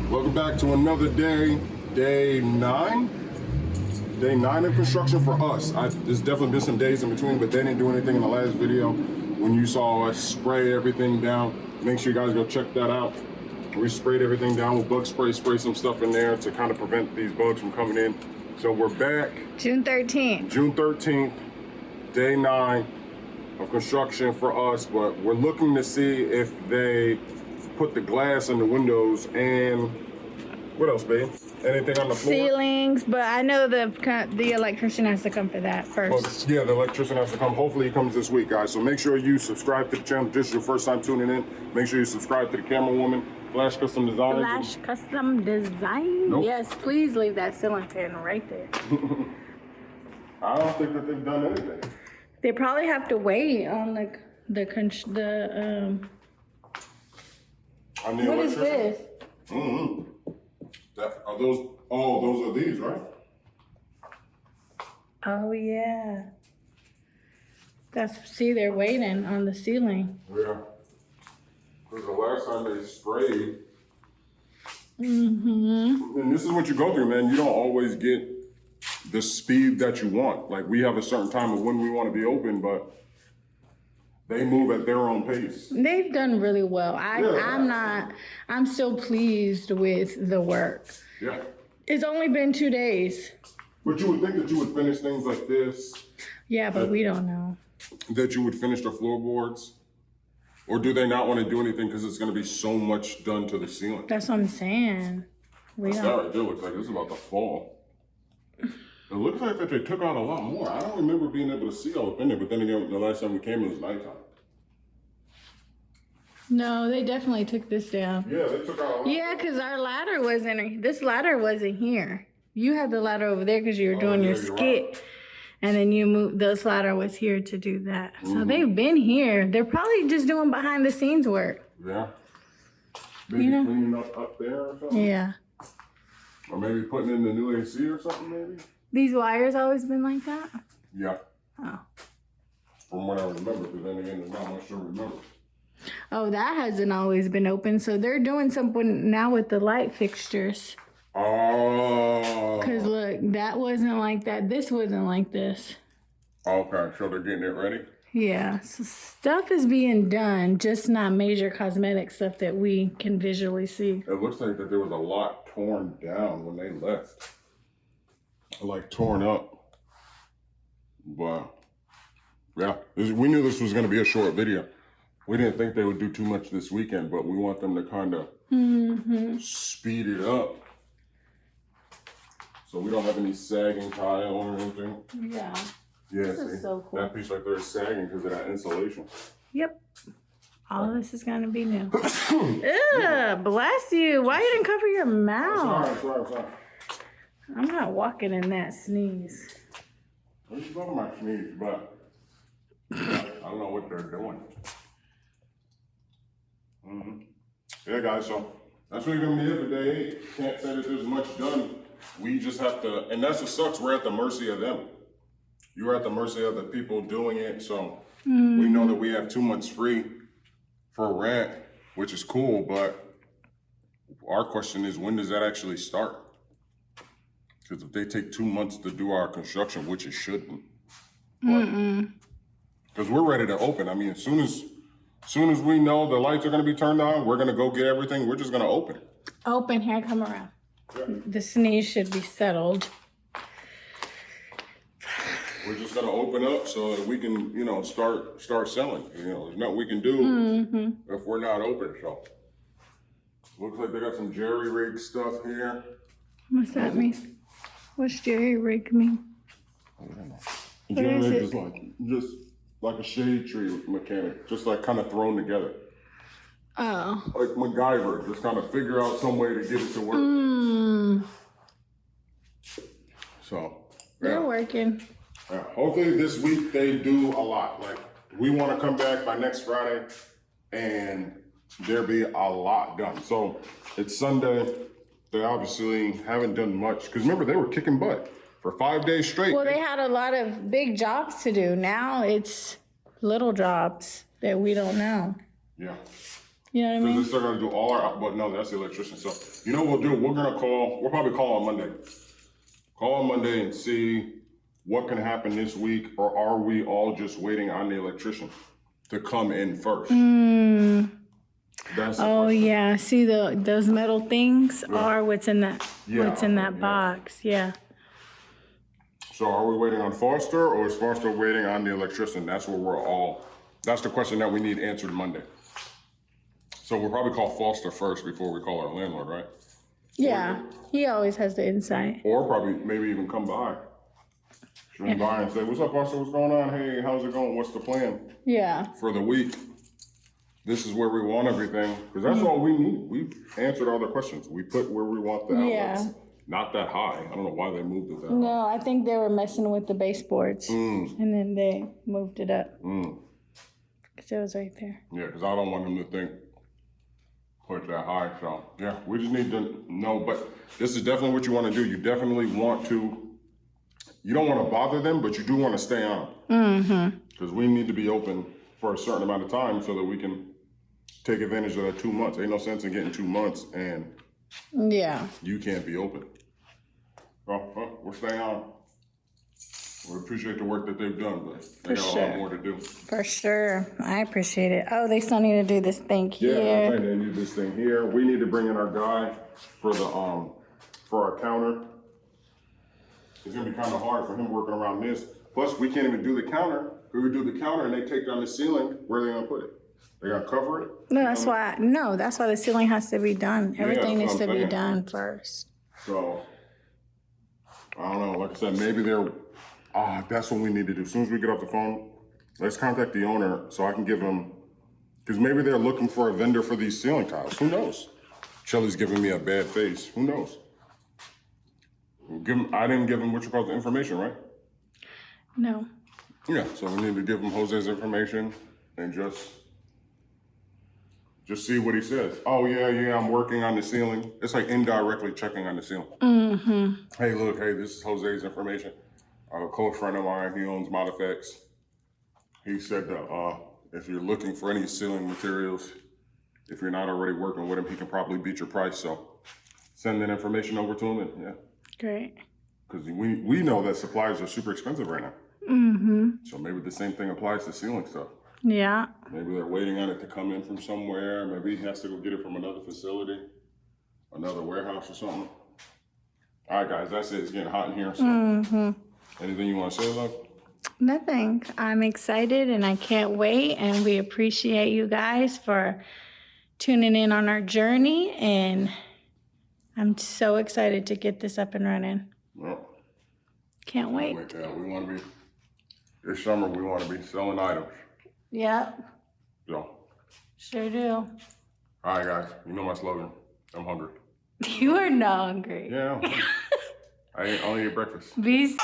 Welcome back to another day, day 9 of construction for us. There's definitely been some days in between, but they didn't do anything in the last video. When you saw us spray everything down, make sure you guys go check that out. We sprayed everything down with bug spray, spray some stuff in there to kind of prevent these bugs from coming in. So we're back. June 13th. June 13th, day 9 of construction for us, but we're looking to see if they put the glass in the windows and what else, babe? Anything on the floor? Ceilings, but I know the electrician has to come for that first. Yeah, the electrician has to come. Hopefully he comes this week, guys. So make sure you subscribe to the channel. If this is your first time tuning in, make sure you subscribe to the camera woman, Flash Custom Designs. Flash Custom Designs? Nope. Yes, please leave that ceiling fan right there. I don't think that they've done anything. They probably have to wait on On the what is electrician. this? Mm-hmm. Are those? Oh, those are these, right? Oh yeah. See, they're waiting on the ceiling. Yeah. Because the last time they sprayed. Mm-hmm. And this is what you go through, man. You don't always get the speed that you want. Like, we have a certain time of when we want to be open, but they move at their own pace. They've done really well. I'm still pleased with the work. Yeah. It's only been 2 days. But you would think that you would finish things like this, Yeah, but we don't know. that you would finish the floorboards? Or do they not want to do anything because it's going to be so much done to the ceiling? That's what I'm saying. We That don't. right there looks like this is about to fall. It looks like that they took out a lot more. I don't remember being able to see all up in there, but then again, the last time we came, it was nighttime. No, they definitely took this down. Yeah, they took out a lot. Yeah, because our ladder wasn't, this ladder wasn't here. You had the ladder over there because you were doing yeah, your you're skit. right. And then you moved, this ladder was here to do that. So they've been here. They're probably just doing behind the scenes work. Yeah. Maybe You know? cleaning up there or something? Yeah. Or maybe putting in the new AC or something, maybe? These wires always been like that? Yeah. Oh. From what I remember, because then again, there's not much to remember. Oh, that hasn't always been open. So they're doing something now with the light fixtures. Oh. Because look, that wasn't like that. This wasn't like this. Okay, so they're getting it ready? Yeah, so stuff is being done, just not major cosmetic stuff that we can visually see. It looks like that there was a lot torn down when they left. Like torn up. But yeah, we knew this was going to be a short video. We didn't think they would do too much this weekend, but we want them to kind of speed it up. So we don't have any sagging tile or anything. Yeah. Yeah, This is so cool. That piece right there is sagging because of that insulation. Yep. All of this is going to be new. Ugh, bless you. Why you didn't cover your mouth? Sorry. I'm not walking in that sneeze. I just love my sneeze, but I don't know what they're doing. Yeah, guys, so that's really gonna be it for day 8. Can't say that there's much done. We just have to, and that's what sucks. We're at the mercy of them. You're at the mercy of the people doing it. So we know that we have 2 months free for rent, which is cool. But our question is, when does that actually start? Because if they take 2 months to do our construction, which it shouldn't, because we're ready to open. I mean, as soon as we know the lights are going to be turned on, we're going to go get everything. We're just going to open it. Open here, come around. Yeah. The sneeze should be settled. We're just going to open up so that we can, start selling. There's nothing we can do if we're not open. So looks like they got some jerry rig stuff here. What's that mean? What's jerry rig mean? Jerry is rig it? is just like a shade tree mechanic, just like kind of thrown together. Oh. Like MacGyver, just kind of figure out some way to get it to work. So, They're working. Yeah, hopefully this week they do a lot. Like, we want to come back by next Friday and there be a lot done. So it's Sunday. They obviously haven't done much because remember they were kicking butt for 5 days straight. Well, they had a lot of big jobs to do. Now it's little jobs that we don't know. Yeah. You know what I Because mean? they're still gonna do all our, but no, that's the electrician. So, you know what we'll do? We'll probably call on Monday. Call on Monday and see what can happen this week, or are we all just waiting on the electrician to come in first? That's the Oh question. yeah, see those metal things are what's in that box. Yeah. So are we waiting on Foster, or is Foster waiting on the electrician? That's the question that we need answered Monday. So we'll probably call Foster first before we call our landlord, right? Yeah, he always has the insight. Or probably maybe even come by. Swing by and say, what's up, Foster? What's going on? Hey, how's it going? What's the plan Yeah. for the week? This is where we want everything. Because that's all we need. We've answered all the questions. We put where we want the outlets. Yeah. Not that high. I don't know why they moved it that high. No, I think they were messing with the baseboards, and then they moved it up because it was right there. Yeah, because I don't want them to think put it that high. So yeah, we just need to know. But this is definitely what you want to do. You definitely want to. You don't want to bother them, but you do want to stay on. Because we need to be open for a certain amount of time so that we can take advantage of that 2 months. Ain't no sense in getting 2 months and you can't be open. Well, we're staying on. We appreciate the work that they've done, but they got a lot more to do. For sure. I appreciate it. Oh, they still need to do this thing here. Yeah, I think they need this thing here. We need to bring in our guy for the for our counter. It's gonna be kind of hard for him working around this. Plus, we can't even do the counter. We do the counter and they take down the ceiling. Where are they gonna put it? They gonna cover it? No, that's why. No, that's why the ceiling has to be done. Everything needs to be done first. So, I don't know. Like I said, maybe they're. That's what we need to do. As soon as we get off the phone, let's contact the owner so I can give them. Because maybe they're looking for a vendor for these ceiling tiles. Who knows? Shelly's giving me a bad face. Who knows? I didn't give him the information, right? No. Yeah, so we need to give him Jose's information and just see what he says. Oh yeah, I'm working on the ceiling. It's like indirectly checking on the ceiling. Hey, look, this is Jose's information. A close friend of mine, he owns Mod Effects. He said that if you're looking for any ceiling materials, if you're not already working with him, he can probably beat your price. So send that information over to him, and yeah. Great. Because we know that supplies are super expensive right now. So maybe the same thing applies to ceiling stuff. Yeah. Maybe they're waiting on it to come in from somewhere. Maybe he has to go get it from another facility, another warehouse or something. All right, guys, that's it. It's getting hot in here. So anything you want to say, love? Nothing. I'm excited and I can't wait. And we appreciate you guys for tuning in on our journey. And I'm so excited to get this up and running. Well, can't wait. Yeah, we want to be, this summer, we want to be selling items. Yep. So. Sure do. All right, guys. You know my slogan. I'm hungry. You are not hungry. Yeah, I'm hungry. I only ate breakfast. Be